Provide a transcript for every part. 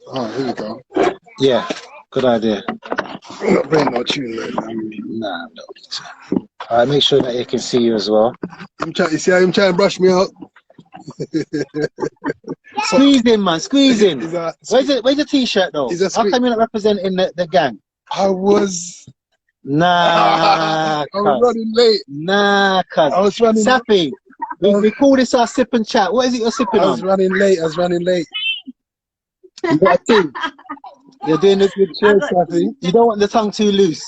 Oh, here we go. Yeah, good idea. I'm not playing no tune, man. Nah, no. Make sure that he can see you as well. You see how him trying to brush me out? Squeeze in, man. Squeeze in. Where's the t-shirt though? How come you're not representing the gang? I was. Nah. I was running late. Nah, cuz. I was running. Saffy, we call this our sip and chat. What is it you're sipping on? I was running late. You got a tea? You're doing this with chill, Saffy. You don't want the tongue too loose.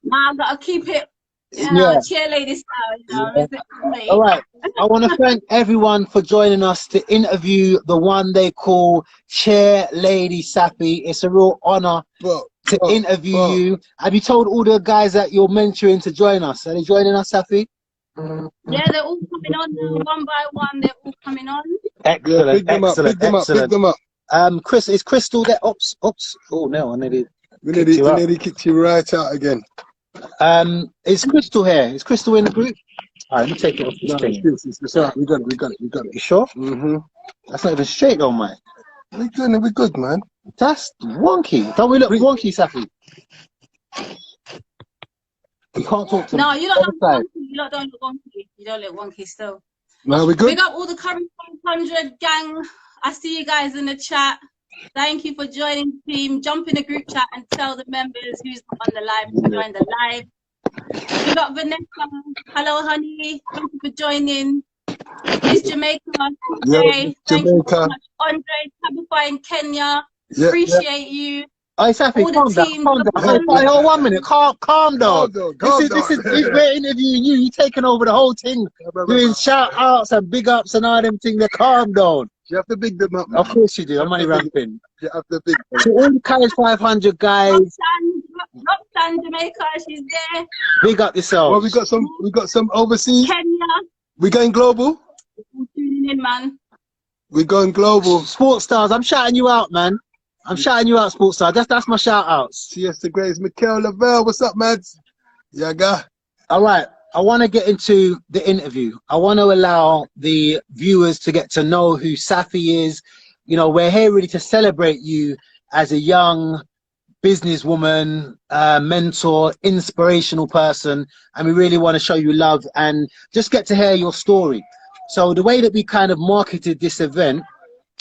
Nah, I gotta keep it. Cheerlady style. Yeah. All right. I want to thank everyone for joining us to interview the one they call Chairlady Saffy. It's a real honor to interview you. Have you told all the guys that you're mentoring to join us? Are they joining us, Saffy? Yeah, they're all coming on now, one by one. They're all coming on. Excellent, Pick them up. Chris, is Crystal there? Oops. Oh no, we nearly kicked you right out again. Is Crystal here? Is Crystal in the group? All right, let me take it off this thing. It's all right. We got it. You sure? Mm-hmm. That's not even straight though, mate. We're good, man. That's wonky. Don't we look wonky, Saffy? You can't talk to me. No, you don't look wonky. You don't look wonky. You don't look wonky still. No, we good. Big up all the current 500 gang. I see you guys in the chat. Thank you for joining the team. Jump in the group chat and tell the members who's on the live to join the live. We got Vanessa. Hello, honey. Thank you for joining. Miss Jamaica. Thank you so much. Andre, Tabitha in Kenya. Appreciate you. Hey, Saffy, calm down. Hold 1 minute. Calm down. This is we're interviewing you. You're taking over the whole thing. Doing shout outs and big ups and all them things. Calm down. You have to big them up. Of course you do. I'm only ramping. You have to big them. So all the College 500 guys. Roxanne, Jamaica, she's there. Big up yourself. Well, we got some overseas. Kenya. We going global. Tuning in, man. We're going global. Sports stars, I'm shouting you out, man. I'm shouting you out, sports stars. That's my shout outs. CS the Greats, Mikel Lavelle. What's up, mads? Yaga. All right. I want to get into the interview. I want to allow the viewers to get to know who Saffy is. You know, we're here really to celebrate you as a young businesswoman, mentor, inspirational person, and we really want to show you love and just get to hear your story. So the way that we kind of marketed this event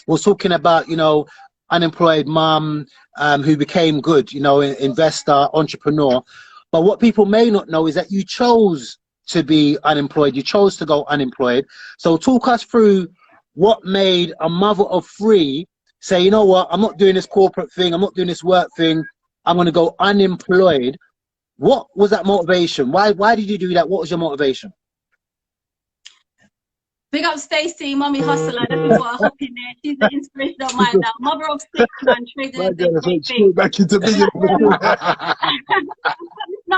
was talking about, you know, unemployed mom who became good, you know, investor, entrepreneur. But what people may not know is that you chose to be unemployed. You chose to go unemployed. So talk us through what made a mother of three say, you know what, I'm not doing this corporate thing. I'm not doing this work thing. I'm going to go unemployed. What was that motivation? Why did you do that? What was your motivation? Big up Stacey, mommy hustler. Let me put her hop in there. She's the inspiration of mine now. Mother of six, man, trading a big thing. Back into business. No,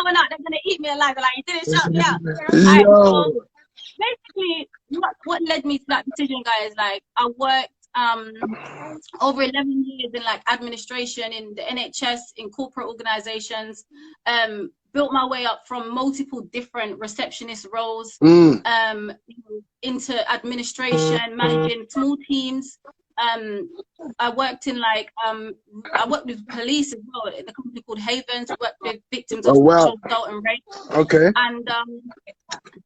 we're not. They're gonna eat me alive. Like, you didn't shout me out. Yo. So basically, what led me to that decision, guys? Like, I worked over 11 years in like administration in the NHS, in corporate organizations. Built my way up from multiple different receptionist roles into administration, managing small teams. I worked in like I worked with police as well in a company called Havens. Worked with victims of sexual assault and rape. Okay. And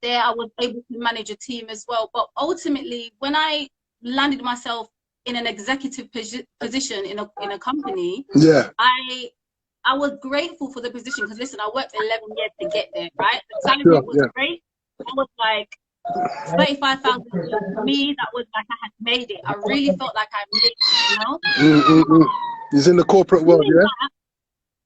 there I was able to manage a team as well. But ultimately, when I landed myself in an executive position in a company, I was grateful for the position because listen, I worked 11 years to get there, right? The salary was great. I was like 35,000 for me. That was like I had made it. I really felt like I made it, you know. He's in the corporate world, yeah.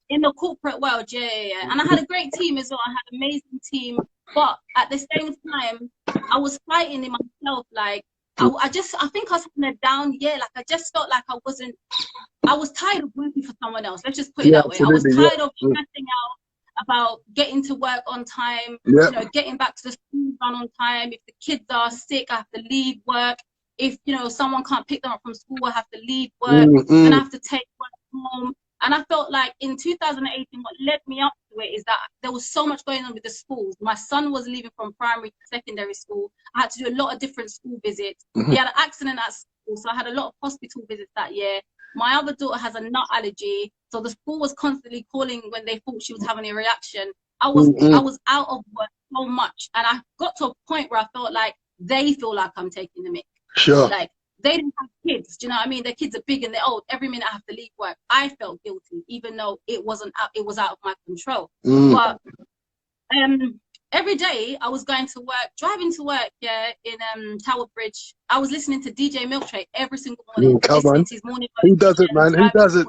In the corporate world, yeah. And I had a great team as well. I had an amazing team, but at the same time, I was fighting in myself, like. I think I was having a down year. Like I just felt like I was tired of working for someone else. Let's just put it that way. I was tired of stressing out about getting to work on time, you know, getting back to the school run on time. If the kids are sick, I have to leave work. If, you know, someone can't pick them up from school, I have to leave work. And I have to take work home. And I felt like in 2018, what led me up to it is that there was so much going on with the schools. My son was leaving from primary to secondary school. I had to do a lot of different school visits. He had an accident at school. school, so I had a lot of hospital visits that year. My other daughter has a nut allergy, so the school was constantly calling when they thought she was having a reaction. I was out of work so much, and I got to a point where I felt like they feel like I'm taking the mick. Sure. Like, they didn't have kids, do you know what I mean? Their kids are big and they're old. Every minute I have to leave work. I felt guilty, even though it was out of my control. But every day I was going to work, driving to work, in Tower Bridge. I was listening to DJ Milk Tray every single morning. Come on. His morning Who does it, man? Who does it?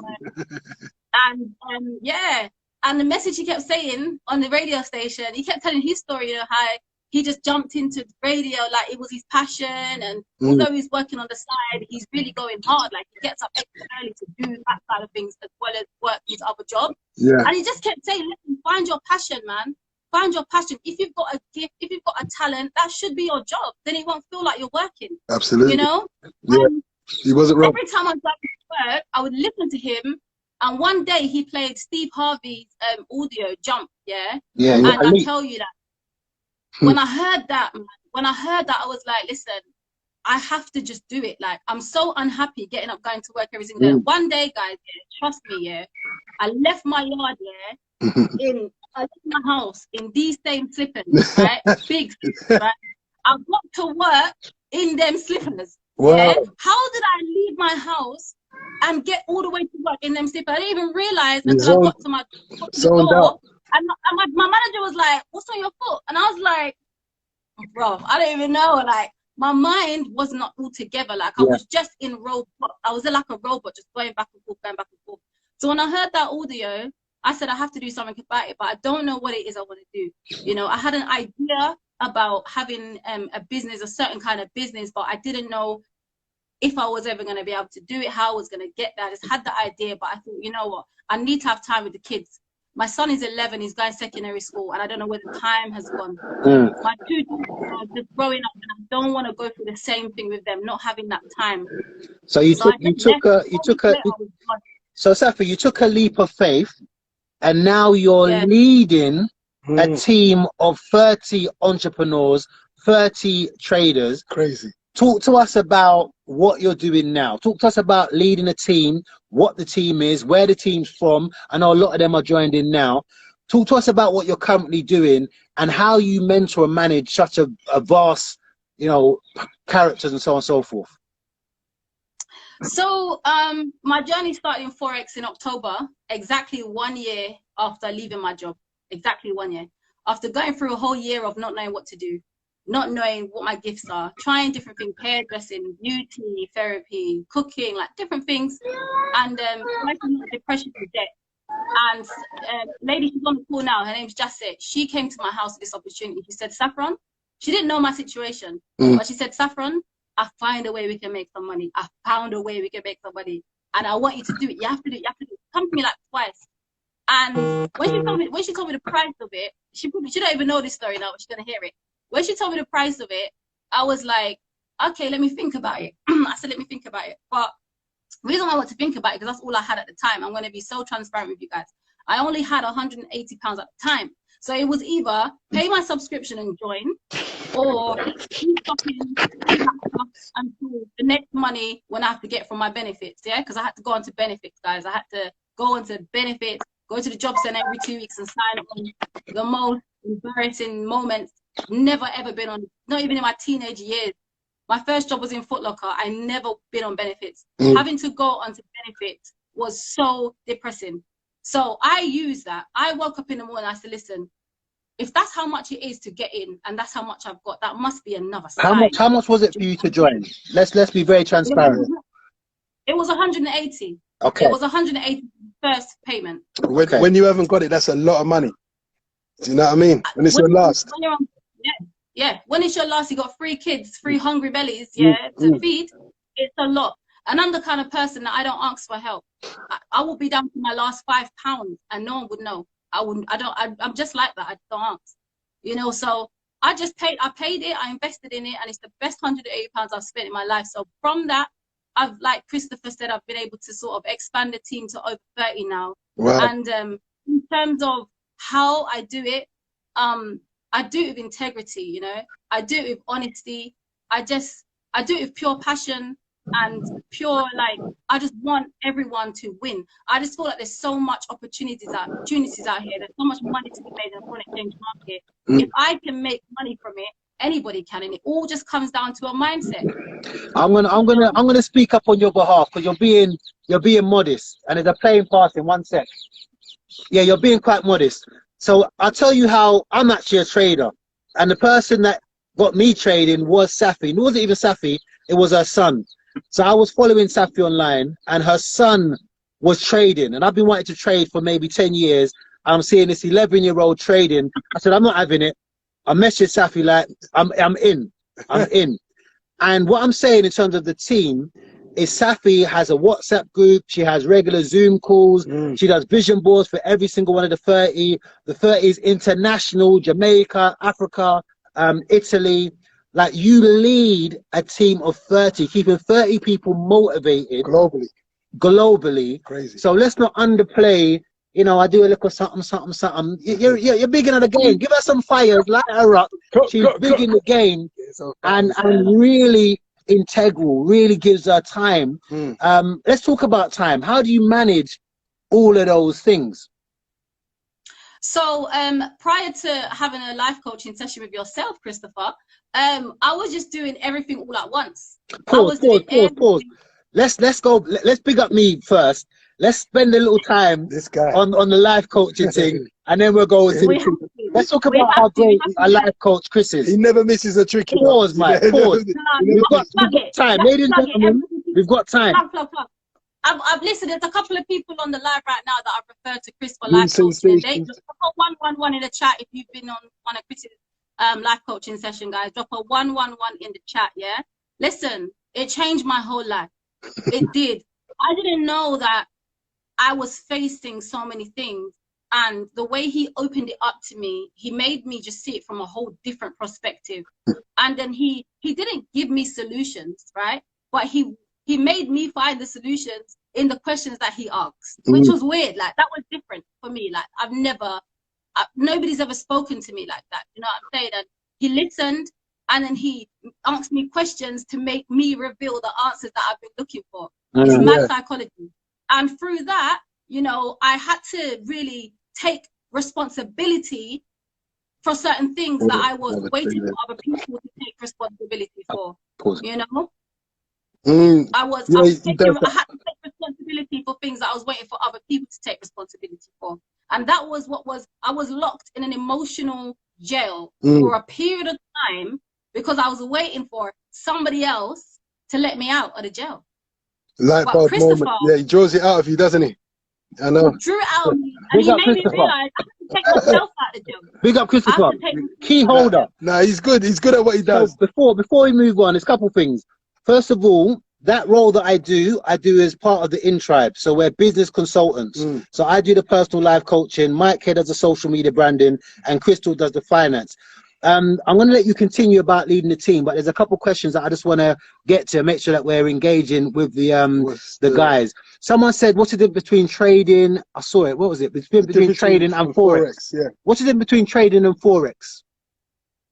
And yeah, and the message he kept saying on the radio station, he kept telling his story, you know, how he just jumped into radio like it was his passion, and although he's working on the side, he's really going hard. Like, he gets up extra early to do that side of things as well as work his other job. Yeah. And he just kept saying, listen, find your passion, man. Find your passion. If you've got a gift, if you've got a talent, that should be your job. Then it won't feel like you're working. Absolutely. You know? Yeah. He wasn't wrong. Every time I was driving to work, I would listen to him. And one day he played Steve Harvey's audio, Jump, yeah? Yeah. And I tell you that, when I heard that, I was like, listen, I have to just do it. Like, I'm so unhappy getting up, going to work every single day. One day, guys, trust me, yeah, I left my yard, I left my house in these same slippers, right? Big slippers, right? I got to work in them slippers. Wow. Yeah? How did I leave my house and get all the way to work in them slippers? I didn't even realize until I got to the door. And my manager was like, what's on your foot? And I was like, bro, I don't even know. Like, my mind was not all together. Like, I was just in robot. I was like a robot, just going back and forth, going back and forth. So when I heard that audio, I said, I have to do something about it, but I don't know what it is I want to do. You know, I had an idea about having a business, a certain kind of business, but I didn't know if I was ever going to be able to do it, how I was going to get that. I just had the idea, but I thought, you know what? I need to have time with the kids. My son is 11, he's going secondary school, and I don't know where the time has gone. My two daughters are just growing up, and I don't want to go through the same thing with them, not having that time. So so Saffy, you took a leap of faith, and now you're leading a team of 30 entrepreneurs, 30 traders. Crazy. Talk to us about what you're doing now. Talk to us about leading a team, what the team is, where the team's from. I know a lot of them are joined in now. Talk to us about what you're currently doing and how you mentor and manage such a vast, you know, characters and so on and so forth. So my journey started in Forex in October, exactly 1 year after leaving my job. Exactly 1 year. After going through a whole year of not knowing what to do, not knowing what my gifts are, trying different things, hairdressing, beauty, therapy, cooking, like different things, and depression and debt. And lady, she's on the call now, her name's Jasset. She came to my house with this opportunity. She said, Saffron, she didn't know my situation, but she said, Saffron, I find a way we can make some money. I found a way we can make some money, and I want you to do it. You have to do it. You have to do it. Come to me like twice. And when she told me the price of it, she don't even know this story now, but she's gonna hear it. When she told me the price of it, I was like, okay, let me think about it. I said, let me think about it. But the reason why I want to think about it, because that's all I had at the time. I'm going to be so transparent with you guys. I only had £180 at the time. So it was either pay my subscription and join, or keep stopping until the next money when I have to get from my benefits, yeah? Because I had to go on to benefits, guys. I had to go on to benefits, go to the job center every 2 weeks and sign up on the most embarrassing moments. Never ever been on, not even in my teenage years. My first job was in Foot Locker. I never been on benefits. Having to go onto benefits was so depressing. So I used that. I woke up in the morning and I said, listen, if that's how much it is to get in and that's how much I've got, that must be another sign. How much was it for you to join? Let's be very transparent. It was 180. Okay. It was 180 first payment. When you haven't got it, that's a lot of money. Do you know what I mean? When it's your last. Yeah. When it's your last, you got 3 kids, 3 hungry bellies, to feed. It's a lot. And I'm the kind of person that I don't ask for help. I will be down to my last £5 and no one would know. I'm just like that. I don't ask. You know, so I paid it, I invested in it, and it's the best £180 I've spent in my life. So from that, I've, like Christopher said, I've been able to sort of expand the team to over 30 now. Wow. And in terms of how I do it, I do it with integrity, you know. I do it with honesty. I do it with pure passion. and pure, like, I just want everyone to win. I just feel like there's so much opportunities out here. There's so much money to be made in the foreign exchange market. If I can make money from it, anybody can, and it all just comes down to a mindset. I'm gonna speak up on your behalf, because you're being modest, and there's a plane passing. 1 sec. Yeah, you're being quite modest. So I'll tell you how I'm actually a trader, and the person that got me trading was Saffy. It wasn't even Saffy, it was her son. So I was following Saffy online, and her son was trading, and I've been wanting to trade for maybe 10 years. I'm seeing this 11-year-old trading. I said, I'm not having it. I messaged Saffy like, I'm in. And what I'm saying in terms of the team is Saffy has a WhatsApp group. She has regular Zoom calls. She does vision boards for every single one of the 30. The 30 is international, Jamaica, Africa, Italy. Like, you lead a team of 30, keeping 30 people motivated globally. Crazy. So let's not underplay. You know, I do a little something. You're big in the game. Give her some fires, light her up. She's big in the game, and really integral. Really gives her time. Let's talk about time. How do you manage all of those things? So prior to having a life coaching session with yourself, Christopher, I was just doing everything all at once. Pause. Let's go. Let's big up me first. Let's spend a little time on the life coaching thing, and then we'll go to let's talk about how great a life coach Chris is. He never misses a trick. Pause, Mike. Pause. We've got time, ladies and gentlemen. We've got time. I've listened. There's a couple of people on the live right now that I've referred to Chris for life coaching. They just put 111 in the chat if you've been on a Chris's life coaching session, guys. Drop a 111 in the chat, yeah? Listen, it changed my whole life. It did. I didn't know that I was facing so many things, and the way he opened it up to me, he made me just see it from a whole different perspective. And then he didn't give me solutions, right? But he made me find the solutions in the questions that he asked, which was weird. Like, that was different for me. Like, nobody's ever spoken to me like that. You know what I'm saying? And he listened, and then he asked me questions to make me reveal the answers that I've been looking for. It's mad psychology. And through that, you know, I had to really take responsibility for certain things that I was waiting for other people to take responsibility for. You know? I had to take responsibility for things that I was waiting for other people to take responsibility for. And that was I was locked in an emotional jail for a period of time because I was waiting for somebody else to let me out of the jail. Light bulb moment. Yeah, he draws it out of you, doesn't he? I know. He drew it out of me, and he made me realize I have to take myself out of the jail. Big up Christopher. Key holder. Nah, he's good. He's good at what he does. So before we move on, there's a couple things. First of all, that role that I do as part of the In Tribe. So we're business consultants. So I do the personal life coaching. Mike here does the social media branding, and Crystal does the finance. I'm going to let you continue about leading the team, but there's a couple of questions that I just want to get to make sure that we're engaging with the guys. Someone said, what's the difference between trading? I saw it. What was it? Between trading and Forex. Yeah. What's the difference between trading and Forex?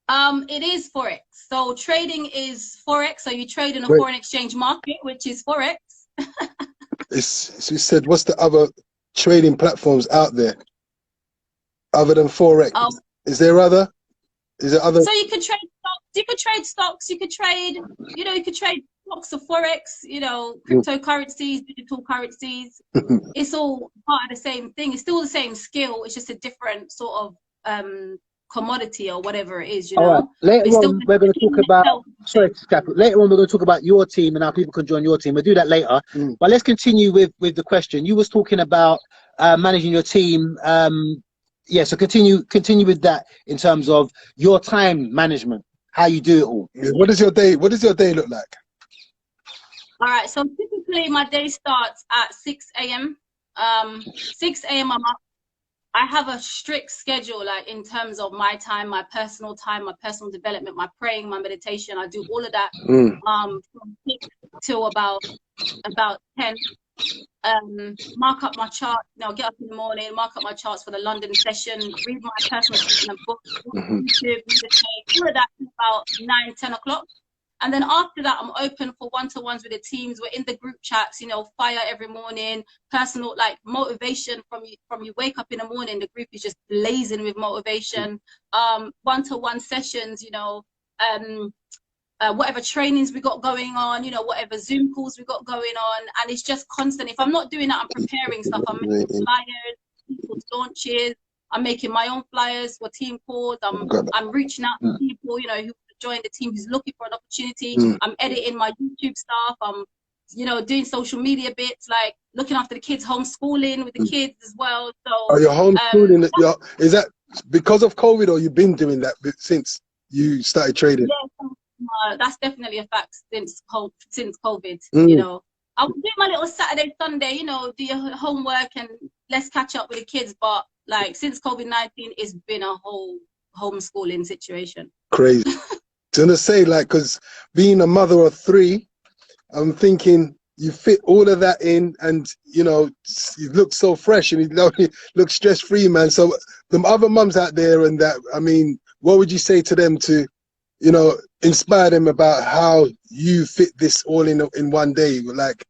It is Forex. So trading is Forex. So you trade in a foreign exchange market, which is Forex. So you said, what's the other trading platforms out there other than Forex? Is there other? Is there other? So you could trade stocks. You could trade stocks. You could trade, you know, you could trade stocks of Forex, you know, cryptocurrencies, digital currencies. It's all part of the same thing. It's still the same skill. It's just a different sort of commodity or whatever it is, you know. All right. Later on, we're going to talk about, later on we're going to talk about your team and how people can join your team. We'll do that later. But let's continue with the question. You was talking about managing your team. Yeah, so continue with that in terms of your time management, how you do it all. What does your day look like? All right, so typically my day starts at 6 a.m. 6 a.m. I'm up. I have a strict schedule, like in terms of my time, my personal development, my praying, my meditation. I do all of that from 6 till about 10. Mark up my chart, you know, get up in the morning, mark up my charts for the London session, read my personal development book, YouTube, meditate, all of that about 9, 10 o'clock. And then after that, I'm open for one-to-ones with the teams. We're in the group chats, you know, fire every morning, personal, like motivation from you wake up in the morning, the group is just blazing with motivation. One-to-one sessions, you know, whatever trainings we got going on, you know, whatever Zoom calls we got going on. And it's just constant. If I'm not doing that, I'm preparing stuff. I'm making flyers, people's launches. I'm making my own flyers for team calls. I'm reaching out to people, you know, who join the team, who's looking for an opportunity. I'm editing my YouTube stuff. I'm, you know, doing social media bits, like looking after the kids, homeschooling with the kids as well. So are you homeschooling? Is that because of COVID, or you've been doing that since you started trading? Yeah, that's definitely a fact since COVID. You know, I was doing my little Saturday, Sunday, you know, do your homework and let's catch up with the kids. But like since COVID-19, it's been a whole homeschooling situation. Crazy. To say, like, because being a mother of 3, I'm thinking you fit all of that in, and you know, you look so fresh and you look stress-free, man. So the other mums out there, and that, I mean, what would you say to them to, you know, inspire them about how you fit this all in one day? Like,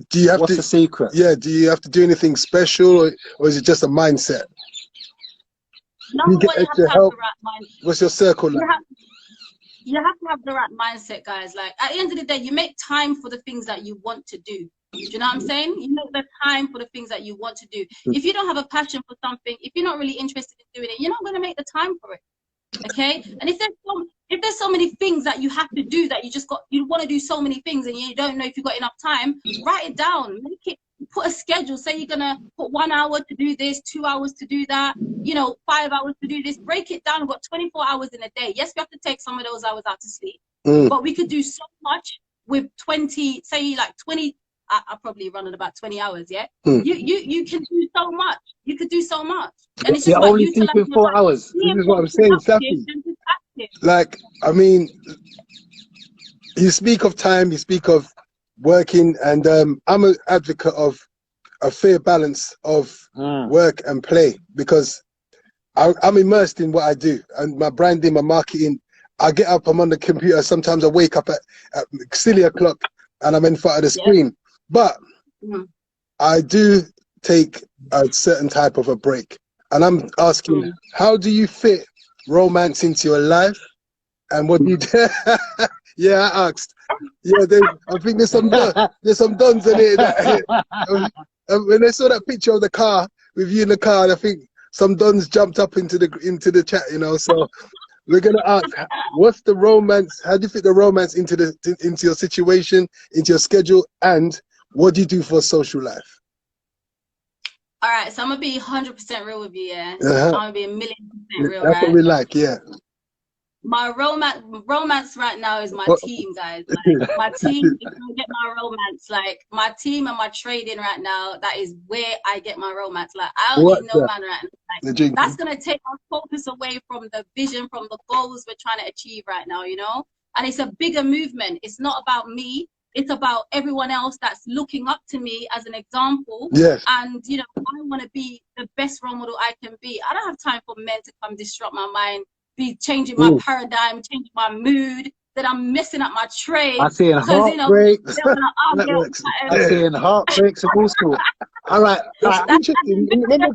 do you have What's the secret? Yeah, do you have to do anything special, or is it just a mindset? You get extra help. What's your circle like? You have to have the right mindset, guys. Like at the end of the day, you make time for the things that you want to do. Do you know what I'm saying? You make the time for the things that you want to do. If you don't have a passion for something, if you're not really interested in doing it, you're not going to make the time for it. Okay? And if there's so many things that you have to do, that you want to do so many things and you don't know if you've got enough time, write it down. Make it, put a schedule. Say you're gonna put 1 hour to do this, 2 hours to do that, you know, 5 hours to do this. Break it down. We've got 24 hours in a day. Yes, we have to take some of those hours out to sleep, but we could do so much with 20. Say like 20. I probably run at about 20 hours. Yeah, you can do so much. You could do so much, and it's just like only sleeping 4 hours. This is what I'm saying, Saffy. Like, I mean, you speak of time, you speak of working, and I'm an advocate of a fair balance of work and play, because I'm immersed in what I do, and my branding, my marketing. I get up, I'm on the computer. Sometimes I wake up at silly o'clock and I'm in front of the screen. But I do take a certain type of a break, and I'm asking, how do you fit romance into your life, and what do you do? Yeah, I asked. Yeah, I think there's some dons in it. When they saw that picture of the car with you in the car, I think some dons jumped up into the chat, you know. So we're gonna ask, what's the romance? How do you fit the romance into your situation, into your schedule, and what do you do for social life? All right, so I'm gonna be 100% real with you, yeah. I'm gonna be 1,000,000% real. That's what we like, yeah. My romance right now is my team, guys. Like, my team is gonna get my romance. Like my team and my trading right now, that is where I get my romance. Like I don't need no man right now. Like, that's gonna take our focus away from the vision, from the goals we're trying to achieve right now, you know. And it's a bigger movement. It's not about me. It's about everyone else that's looking up to me as an example. Yes. And, you know, I want to be the best role model I can be. I don't have time for men to come disrupt my mind, be changing my paradigm, changing my mood, that I'm messing up my trade. I'm seeing heartbreaks. I'm seeing heartbreaks of all sorts. All right. Interesting. Adam,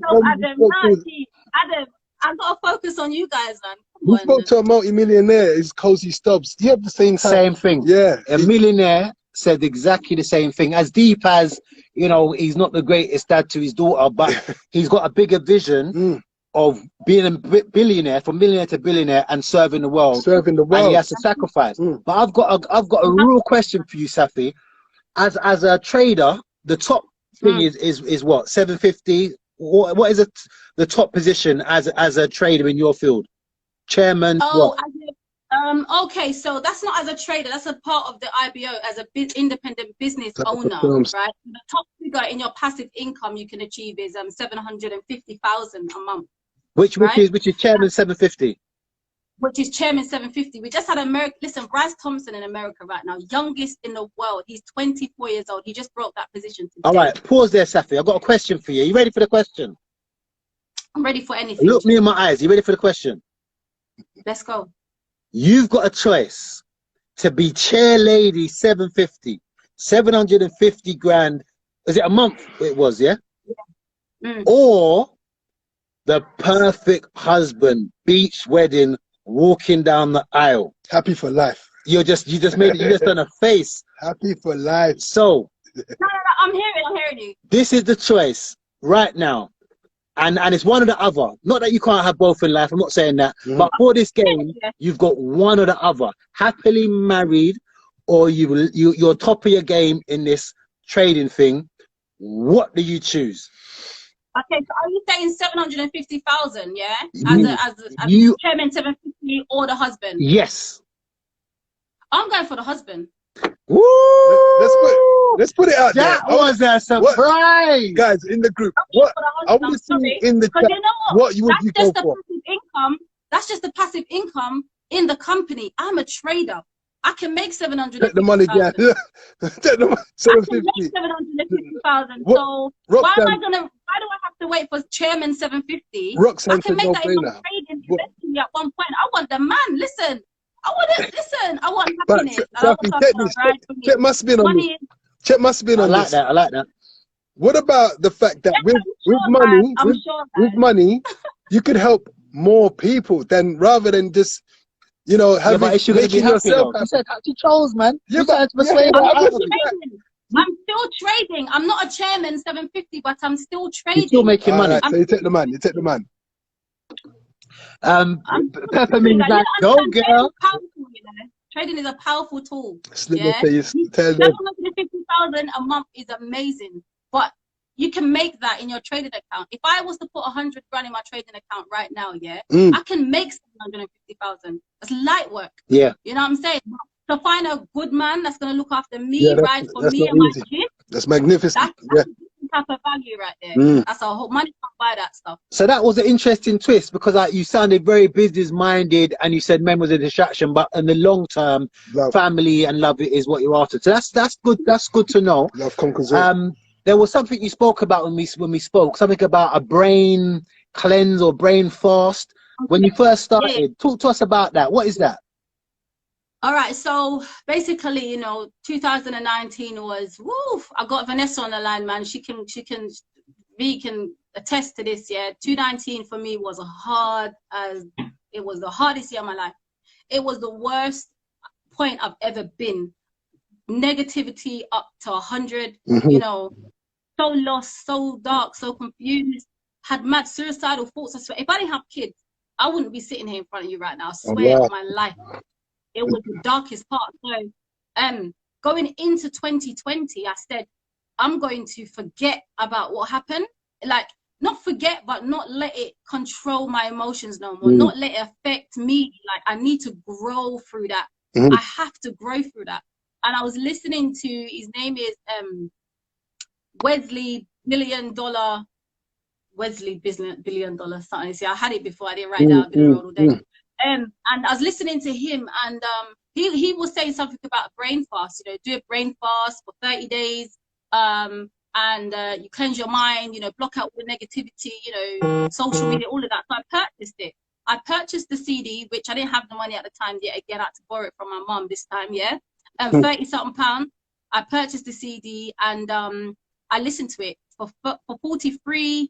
I've got to focus on you guys, man. We spoke to a multi-millionaire. It's Cozy Stubbs. You have the same thing. Yeah. A millionaire said exactly the same thing. As deep as, you know, he's not the greatest dad to his daughter, but he's got a bigger vision of being a billionaire, from millionaire to billionaire, and serving the world. Serving the world. And he has to sacrifice. But I've got a real question for you, Saffy. As a trader, the top thing is what, 750? What is the top position as a trader in your field? Chairman? Oh, okay, so that's not as a trader, that's a part of the IBO as an independent business owner, right? The top figure in your passive income you can achieve is 750,000 a month. Which is Chairman 750? Which is Chairman 750. We just had listen, Bryce Thompson in America right now, youngest in the world. He's 24 years old. He just broke that position today. All right, pause there, Saffy. I've got a question for you. Are you ready for the question? I'm ready for anything. Look me in my eyes. Are you ready for the question? Let's go. You've got a choice to be chair lady 750 grand. Is it a month? It was, yeah. Or the perfect husband, beach wedding, walking down the aisle. Happy for life. You just made it. You just done a face. Happy for life. So no, I'm hearing you. This is the choice right now, and it's one or the other. Not that you can't have both in life. I'm not saying that, but for this game, you've got one or the other. Happily married, or you're top of your game in this trading thing. What do you choose? Okay, so are you saying 750,000? Yeah, as chairman 750 or the husband? Yes. I'm going for the husband. Woo! Let's put it out there. That was a surprise, guys, in the group. What I want to see in the chat. You know what you would you go for? Passive income. That's just the passive income in the company. I'm a trader. I can make 750,000. Take the money, yeah. Take the 750. 750,000. So why am I gonna? Why do I have to wait for chairman 750? Roxanne I can make that in my trading eventually at one point. I want the man. Listen. I want happiness. Check must be on this. Check must be on this. I like that. What about the fact that with money, you could help more people than rather than just, you know, having making yourself. You said she chose, man. I'm still trading. I'm not a chairman 750, but I'm still trading. You're still making money. Right, so you take the man. You take the man. Peppermint, like, go girl. Trading is a powerful tool. Yeah? 750,000 a month is amazing, but you can make that in your trading account. If I was to put 100 grand in my trading account right now, I can make 750,000. That's light work. Yeah, you know what I'm saying. To find a good man that's gonna look after me, right, for me and my kids. That's magnificent. That's type of value right there. That's a whole money can't buy that stuff. So that was an interesting twist, because you sounded very business minded, and you said men was a distraction, but in the long term, family and love is what you're after. So that's good. That's good to know. Love conquers all. There was something you spoke about when we spoke, something about a brain cleanse or brain fast. When you first started, talk to us about that. What is that? All right, so basically, you know, 2019 was I got Vanessa on the line, man. We can attest to this. 2019 for me was it was the hardest year of my life. It was the worst point I've ever been. Negativity up to 100. You know, so lost, so dark, so confused. Had mad suicidal thoughts. I swear, if I didn't have kids, I wouldn't be sitting here in front of you right now. I swear on my life. It was the darkest part. So going into 2020, I said, I'm going to forget about what happened. Like, not forget, but not let it control my emotions no more. Not let it affect me. Like, I need to grow through that. I have to grow through that. And I was listening to, his name is Wesley Billion Dollar something. See, I had it before. I didn't write down. I've been around all day. And I was listening to him, and he was saying something about a brain fast. You know, do a brain fast for 30 days, and you cleanse your mind. You know, block out all the negativity. You know, social media, all of that. So I purchased it. I purchased the CD, which I didn't have the money at the time yet. Again, I had to borrow it from my mum this time. 30-something pounds. I purchased the CD, and I listened to it for 43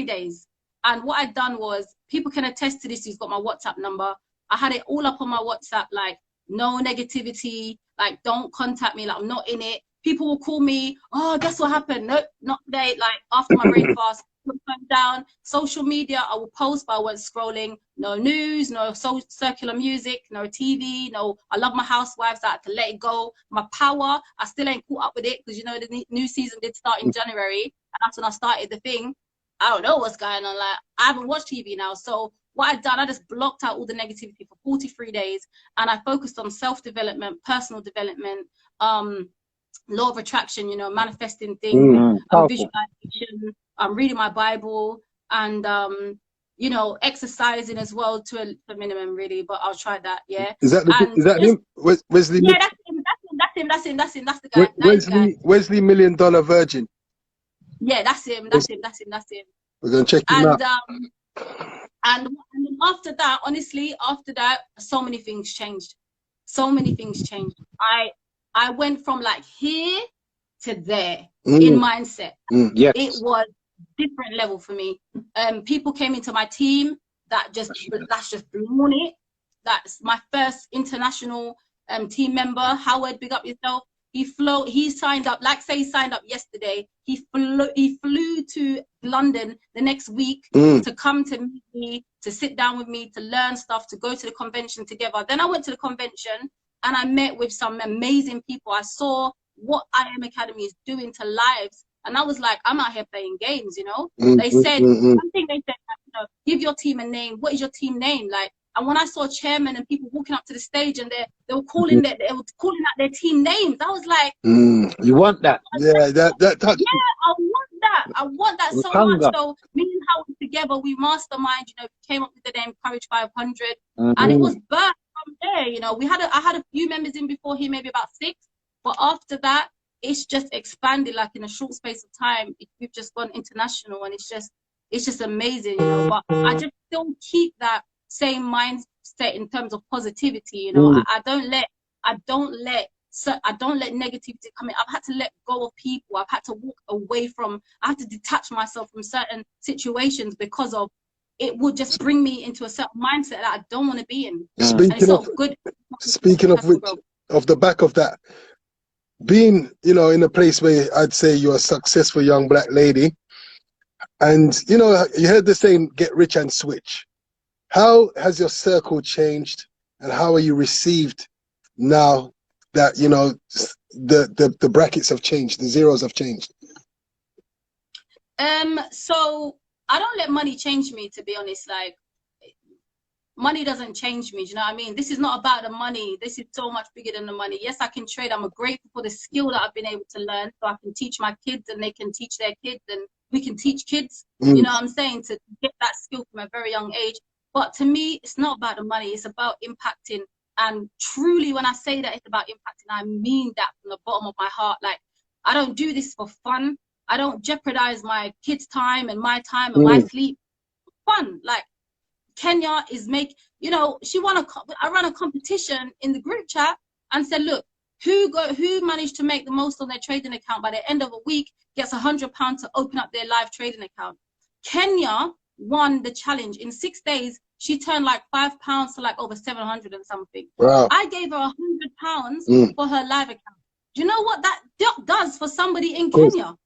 days. And what I'd done was, people can attest to this, who's got my WhatsApp number. I had it all up on my WhatsApp, like, no negativity, like, don't contact me, like, I'm not in it. People will call me, oh, guess what happened? Nope, not today. Like, after my brain fast, put the phone down. Social media, I will post, but I wasn't scrolling. No news, no circular music, no TV, no, I love my housewives, I had to let it go. My power, I still ain't caught up with it, because, you know, the new season did start in January, and that's when I started the thing. I don't know what's going on. Like, I haven't watched TV now. So what I've done, I just blocked out all the negativity for 43 days, and I focused on self-development, personal development, law of attraction, you know, manifesting things, visualization, reading my Bible, and you know, exercising as well to a minimum, really. But I'll try that. Is that him? Wesley? Yeah, that's him. That's the guy. Wesley $1 Million Virgin. Yeah, that's him. That's him. We're gonna check him out. And after that, honestly, so many things changed. so many things changed. I went from like here to there in mindset. Yes. It was different level for me. People came into my team that's just blown it. That's my first international team member. Howard, big up yourself. He signed up, like say he signed up yesterday. He flew to London the next week to come to meet me, to sit down with me, to learn stuff, to go to the convention together. Then I went to the convention and I met with some amazing people. I saw what I Am Academy is doing to lives. And I was like, I'm out here playing games, you know? They said, one thing they said, you know, give your team a name. What is your team name? Like, and when I saw chairman and people walking up to the stage and they were calling out their team names, I was like, you want that? Yeah, yeah, I want that. I want that so much. So me and Howard together, we mastermind, you know, came up with the name Courage 500, and it was birthed from there. You know, I had a few members in before here, maybe about 6, but after that, it's just expanded like in a short space of time. We've just gone international, and it's just amazing, you know. But I just still keep that same mindset in terms of positivity, you know. I don't let negativity come in. I've had to let go of people. I've had to walk away from. I had to detach myself from certain situations because of it would just bring me into a certain mindset that I don't want to be in. Speaking of which, off the back of that, being, you know, in a place where I'd say you're a successful young black lady, and you know, you heard the saying, get rich and switch. How has your circle changed, and how are you received now that, you know, the brackets have changed, the zeros have changed? So I don't let money change me, to be honest. Like, money doesn't change me, do you know what I mean? This is not about the money. This is so much bigger than the money. Yes, I can trade. I'm grateful for the skill that I've been able to learn, so I can teach my kids and they can teach their kids and we can teach kids, you know what I'm saying, to get that skill from a very young age. But to me, it's not about the money. It's about impacting. And truly, when I say that it's about impacting, I mean that from the bottom of my heart. Like, I don't do this for fun. I don't jeopardize my kids' time and my sleep. Fun. Like, Kenya is you know, I ran a competition in the group chat and said, look, who managed to make the most on their trading account by the end of a week gets £100 to open up their live trading account. Kenya won the challenge. In 6 days, she turned like £5 to like over 700 and something. Wow. I gave her £100 for her live account. Do you know what that does for somebody in Kenya?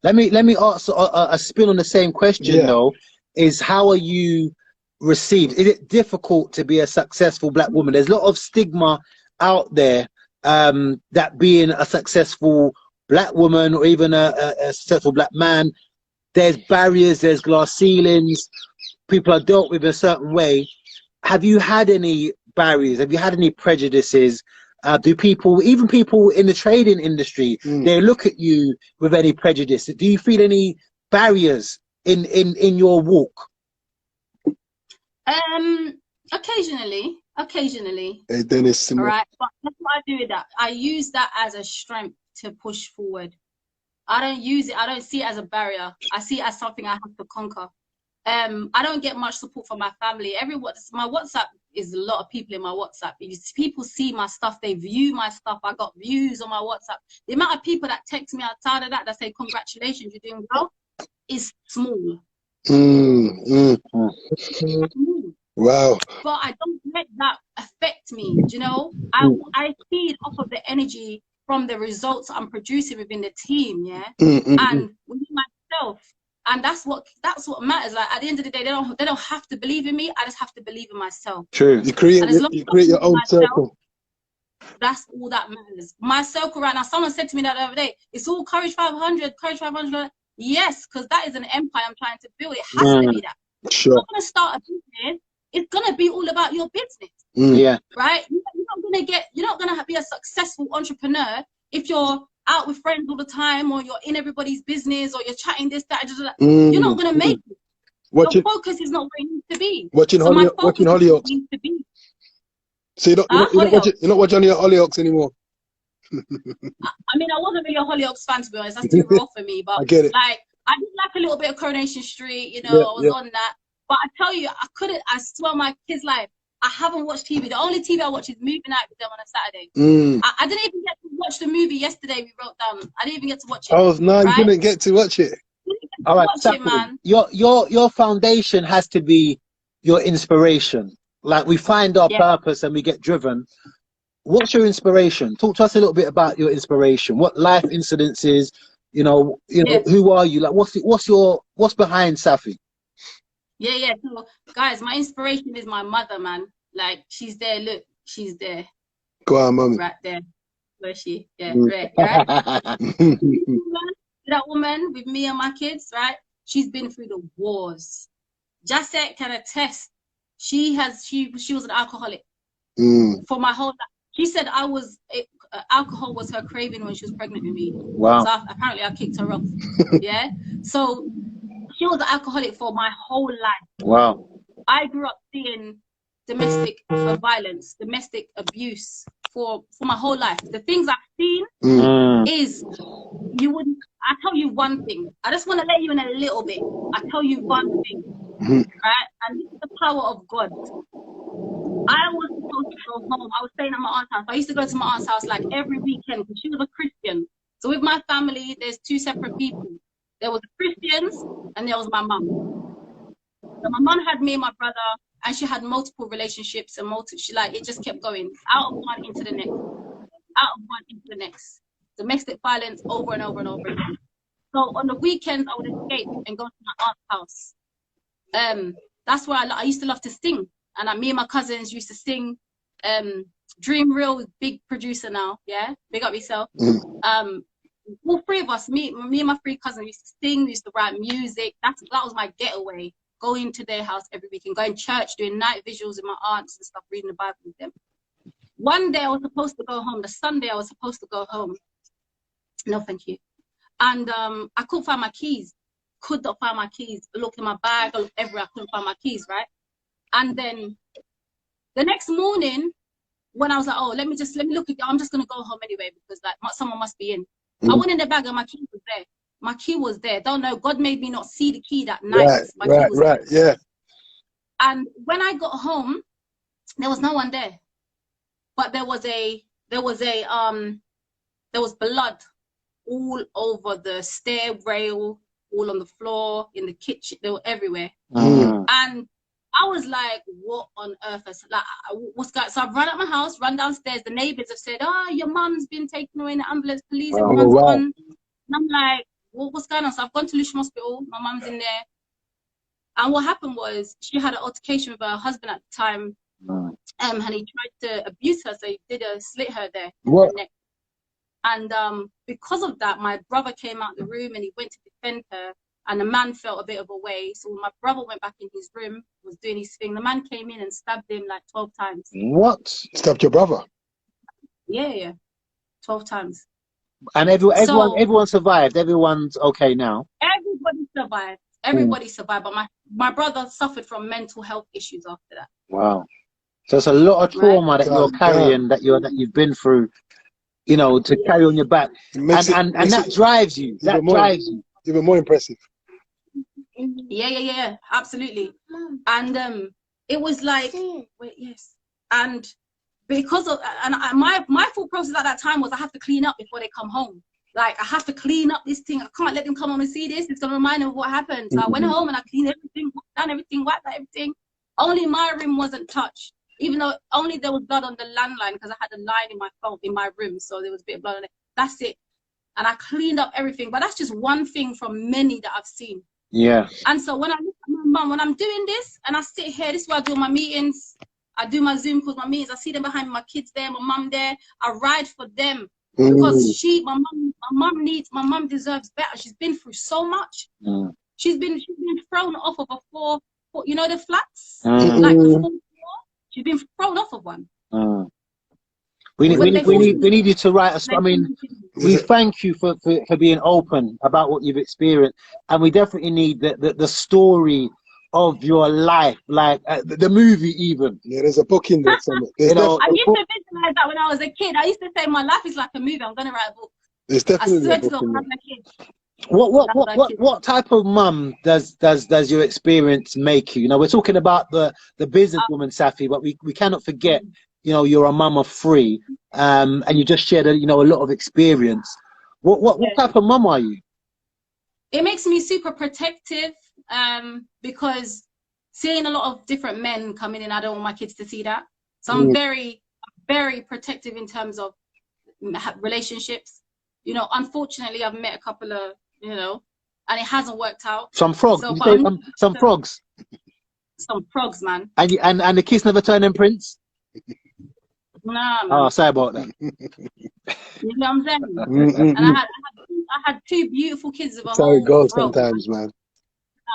Let me ask a spin on the same question though. Is how are you received? Is it difficult to be a successful black woman? There's a lot of stigma out there that being a successful black woman or even a successful black man, there's barriers, there's glass ceilings, people are dealt with a certain way. Have you had any barriers? Have you had any prejudices? Do people, even people in the trading industry, they look at you with any prejudice? Do you feel any barriers in your walk? Occasionally. Hey, Dennis. All right, but that's what I do with that. I use that as a strength to push forward. I don't see it as a barrier. I see it as something I have to conquer. I don't get much support from my family. My WhatsApp is a lot of people in my WhatsApp. People see my stuff, they view my stuff. I got views on my WhatsApp. The amount of people that text me outside of that say congratulations, you're doing well, is small. Wow. But I don't let that affect me, you know. I feed off of the energy from the results I'm producing within the team, and within myself. And that's what matters. Like, at the end of the day, they don't have to believe in me. I just have to believe in myself. True. You create your own circle. That's all that matters. My circle right now. Someone said to me that the other day, it's all Courage 500, Courage 500. Yes, because that is an empire I'm trying to build. It has to be that. Sure. If you're going to start a business, it's going to be all about your business. Yeah. Right? You're not going to be a successful entrepreneur if you're out with friends all the time, or you're in everybody's business, or you're chatting this, that. You're not going to make it. Your focus is not where it needs to be. Watching Hollyoaks. So you're not watching your Hollyoaks anymore. I mean, I wasn't really a Hollyoaks fan, to be honest. That's too raw for me. But I get it. Like, I did like a little bit of Coronation Street, you know. I was on that. But I tell you, I swear my kids' life, I haven't watched TV. The only TV I watch is movie night with them on a Saturday. I didn't even get to watch the movie yesterday we wrote down. I didn't even get to watch it. Oh, no, you couldn't get to watch it. All right, watch it, man. Your foundation has to be your inspiration. Like, we find our purpose and we get driven. What's your inspiration? Talk to us a little bit about your inspiration. What life incidences, you know, who are you? Like, what's behind Saffy? Yeah. So, guys, my inspiration is my mother, man. Like, she's there. Look, she's there. Go on, mommy. Right there. Where's she? Yeah, right. That woman with me and my kids, right? She's been through the wars. Jacette can attest. She was an alcoholic for my whole life. She said alcohol was her craving when she was pregnant with me. Wow. So apparently I kicked her off. Yeah. So she was an alcoholic for my whole life. Wow. I grew up seeing domestic violence, domestic abuse for my whole life. The things I've seen is I tell you one thing. I just want to let you in a little bit. I tell you one thing, right? And this is the power of God. I was supposed to go home. I was staying at my aunt's house. I used to go to my aunt's house like every weekend because she was a Christian. So with my family, there's two separate people. There was the Christians and there was my mum. So my mum had me and my brother, and she had multiple relationships and it just kept going out of one into the next, out of one into the next. Domestic violence over and over and over again. So on the weekends, I would escape and go to my aunt's house. That's where I used to love to sing. And me and my cousins used to sing. Dream Real, big producer now, yeah? Big up yourself. All three of us, me and my three cousins used to sing, we used to write music. That was my getaway. Going to their house every weekend, going to church, doing night visuals with my aunts and stuff, reading the Bible with them. One day I was supposed to go home. The Sunday I was supposed to go home. No, thank you. And I couldn't find my keys. Could not find my keys. I looked in my bag, I looked everywhere, I couldn't find my keys, right? And then the next morning, when I was like, oh, let me look at, I'm just gonna go home anyway because like someone must be in. I went in the bag and my key was there. My key was there. Don't know. God made me not see the key that night. Right, yeah. And when I got home, there was no one there. But there was blood all over the stair rail, all on the floor, in the kitchen. They were everywhere. And I was like, what on earth? What's going on? So I've run out my house, run downstairs. The neighbors have said, oh, your mum's been taken away in the ambulance, police, everyone's gone. And I'm like, what's going on? So I've gone to Lucian Hospital. My mum's in there. And what happened was she had an altercation with her husband at the time. And he tried to abuse her. So he slit her there in the neck. And because of that, my brother came out the room and he went to defend her. And the man felt a bit of a way. So when my brother went back in his room, was doing his thing, the man came in and stabbed him like 12 times. What? Stabbed your brother? Yeah. 12 times. And everyone survived. Everyone's okay now. Everybody survived. Everybody survived. But my brother suffered from mental health issues after that. Wow. So it's a lot of trauma that you're carrying, that you've been through, you know, to carry on your back. And that drives you. That drives you. Even more impressive. Yeah, absolutely. And it was like, and because of, and my thought process at that time was I have to clean up before they come home. Like, I have to clean up this thing. I can't let them come home and see this. It's gonna remind them of what happened. So I went home and I cleaned everything, done everything, wiped out everything. Only my room wasn't touched, even though only there was blood on the landline because I had a line in my phone in my room, so there was a bit of blood on it. That's it. And I cleaned up everything, but that's just one thing from many that I've seen. Yeah. And so when I look at my mum, when I'm doing this and I sit here, this is where I do my meetings, I do my Zoom calls, my meetings, I see them behind me, my kids there, my mum there, I ride for them because my mum deserves better. She's been through so much. She's been thrown off of a four, you know, the flats, like the 4th floor. She's been thrown off of one. We need you to write us. I mean, we thank you for being open about what you've experienced, and we definitely need the story of your life, like the movie even. Yeah, there's a book in there somewhere. I used to visualize that when I was a kid. I used to say my life is like a movie. I'm gonna write a book. There's definitely I swear to God, when I was a kid. What type of mum does your experience make you? You know, we're talking about the businesswoman Saffy, but we cannot forget, you know, you're a mum of 3, and you just shared a lot of experience. What type of mum are you? It makes me super protective, because seeing a lot of different men coming in, I don't want my kids to see that. So I'm very, very protective in terms of relationships. You know, unfortunately, I've met a couple of, and it hasn't worked out. Some frogs. So, some frogs. Some frogs, man. And the kiss never turn them prince? Nah, man. Oh, sorry about that. You know what I'm saying? And I had 2 beautiful kids of a whole. How it goes sometimes, man.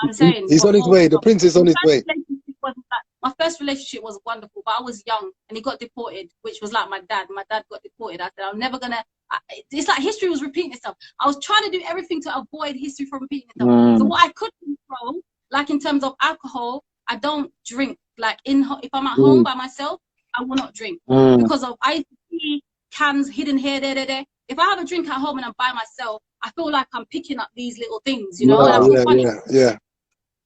I'm saying he's on his way. The prince is on his way. My first relationship was wonderful, but I was young and he got deported, which was like my dad. My dad got deported. I said, I'm never gonna. It's like history was repeating itself. I was trying to do everything to avoid history from repeating itself. So what I could control, like in terms of alcohol, I don't drink. Like if I'm at home by myself, I will not drink because of I see cans hidden here, there. If I have a drink at home and I'm by myself, I feel like I'm picking up these little things, and I feel funny. Yeah.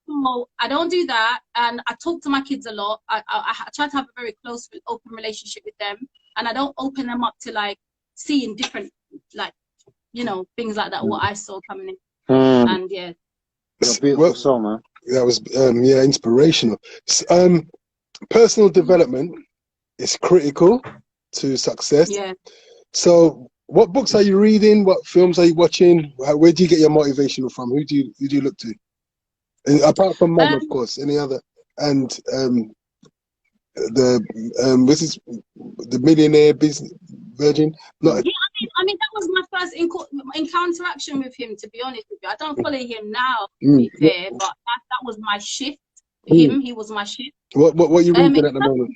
So I don't do that, and I talk to my kids a lot. I try to have a very close, open relationship with them, and I don't open them up to like seeing different, like, things like that. What I saw coming in, and yeah. You're a beautiful soul, man. That was inspirational. Personal development is critical to success. Yeah. So, what books are you reading? What films are you watching? Where do you get your motivation from? Who do you look to? And apart from mum, of course, any other? And the millionaire business virgin. Yeah, I mean that was my first interaction with him. To be honest with you, I don't follow him now, to be fair, but that was my shift. He was my shift. What are you reading at the moment?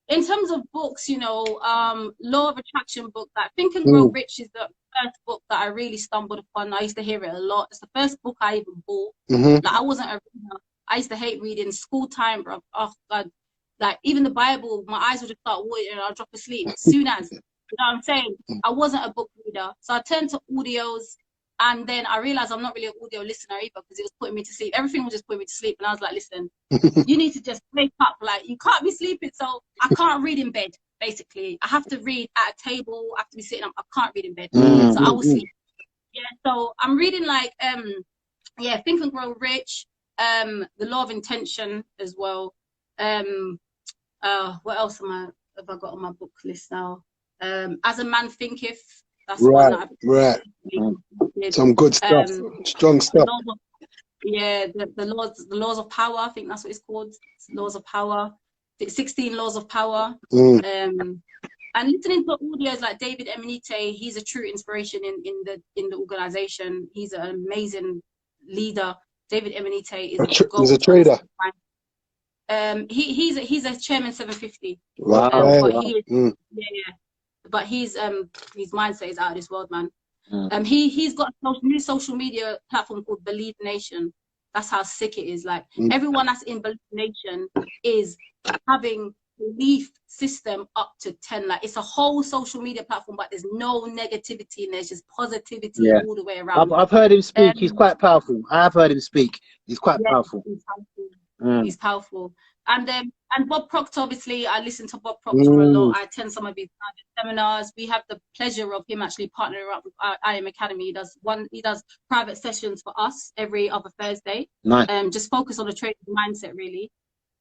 In terms of books, Law of Attraction book, that Think and Grow Rich is the first book that I really stumbled upon. I used to hear it a lot. It's the first book I even bought. Like I wasn't a reader. I used to hate reading school time, bro. Oh God. Like even the Bible, my eyes would just start watering and I'll drop asleep as soon as. You know what I'm saying? I wasn't a book reader. So I turned to audios, and then I realized I'm not really an audio listener either because it was putting me to sleep. Everything was just putting me to sleep. And I was like, listen, you need to just wake up. Like, you can't be sleeping. So I can't read in bed, basically. I have to read at a table. I have to be sitting up. I can't read in bed. So I will sleep. Yeah, so I'm reading like, Think and Grow Rich, The Law of Intention as well. What else have I got on my book list now? As a Man Thinketh. That's one that I've some good stuff, strong stuff. The laws of power. I think that's what it's called. Laws of Power. 16 Laws of Power. And listening to audios like David Emanite, he's a true inspiration in the organization. He's an amazing leader. David Emanite is he's a trader. He's a chairman 750. But his mindset is out of this world, man. He's got a new social media platform called Believe Nation. That's how sick it is. Like everyone that's in Believe Nation is having belief system up to 10. Like it's a whole social media platform, but there's no negativity and there's just positivity all the way around. I've heard him speak. He's quite powerful. I have heard him speak. He's quite powerful. He's powerful. And Bob Proctor, obviously, I listen to Bob Proctor a lot. I attend some of his private seminars. We have the pleasure of him actually partnering up with I Am Academy. He does private sessions for us every other Thursday. Nice. Just focus on the trading mindset, really.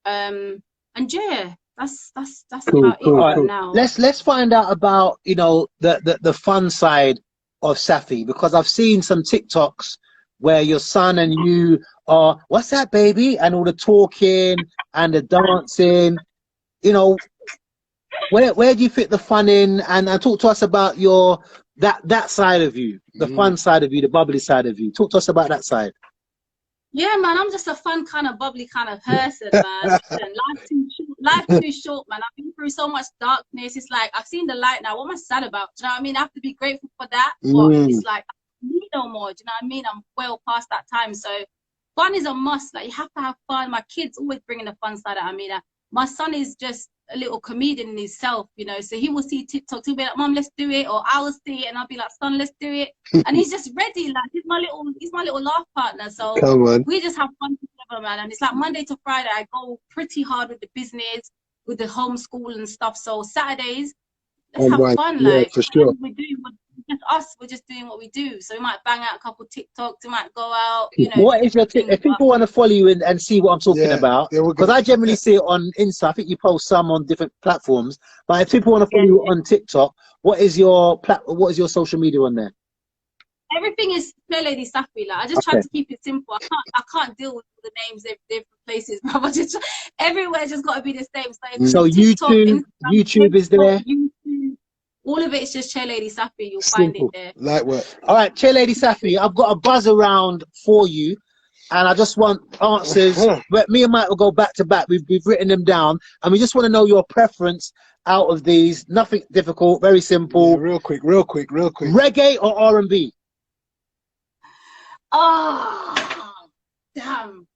And yeah, that's about it right now. Let's find out about the fun side of Saffy, because I've seen some TikToks where your son and you are, what's that, baby? And all the talking and the dancing, where do you fit the fun in? And talk to us about that side of you, the fun side of you, the bubbly side of you. Talk to us about that side. Yeah, man, I'm just a fun kind of bubbly kind of person, man. Life too short, man. I've been through so much darkness. It's like, I've seen the light now. What am I sad about? Do you know what I mean? I have to be grateful for that. But it's like, me no more. Do you know what I mean? I'm well past that time. So fun is a must. Like, you have to have fun. My kids always bringing the fun side out of me. My son is just a little comedian in himself, you know. So he will see TikTok, he'll be like, "Mom, let's do it," or I will see it and I'll be like, "Son, let's do it." And he's just ready, like he's my little laugh partner. So Come on. we just have fun together, man. And it's like Monday to Friday, I go pretty hard with the business, with the homeschool and stuff. So Saturdays, let's have fun, yeah, like for sure. we're just doing what we do. So we might bang out a couple TikToks, we might go out, you know. What is your if people want to follow you and see what I'm talking about, because I generally see it on Insta. I think you post some on different platforms, but if people want to follow you on TikTok, what is your social media on there? Everything is Chairlady Saffy. Like I just try to keep it simple. I can't deal with the names of different places, but just everywhere just got to be the same. So TikTok, YouTube, Instagram, YouTube is there. YouTube, all of it is just Chairlady Saffy. You'll find it there. Light work. All right, Chairlady Saffy, I've got a buzz around for you, and I just want answers. But me and Mike will go back to back. We've written them down, and we just want to know your preference out of these. Nothing difficult, very simple. Yeah, real quick. Reggae or R&B? Oh, damn.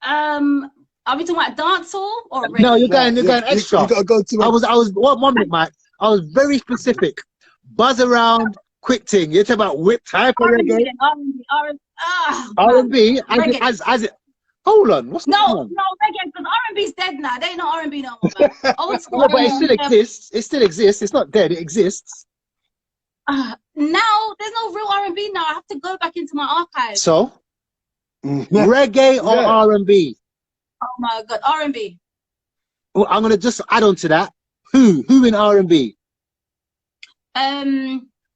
Are we talking about dancehall or reggae? No, you're going extra. You gotta go to I was 1 minute, Mike. I was very specific. Buzz around, quick thing. You're talking about whip type of reggae. R&B. As it. Hold on. What's going on? No, reggae, because R&B's dead now. They ain't no R&B no more, man. Old school. No, but it still exists. It still exists. It's not dead. It exists. Now there's no real R&B now. I have to go back into my archives. So, reggae or R&B? Oh my God, R&B. Well, I'm gonna just add on to that. Who in R&B?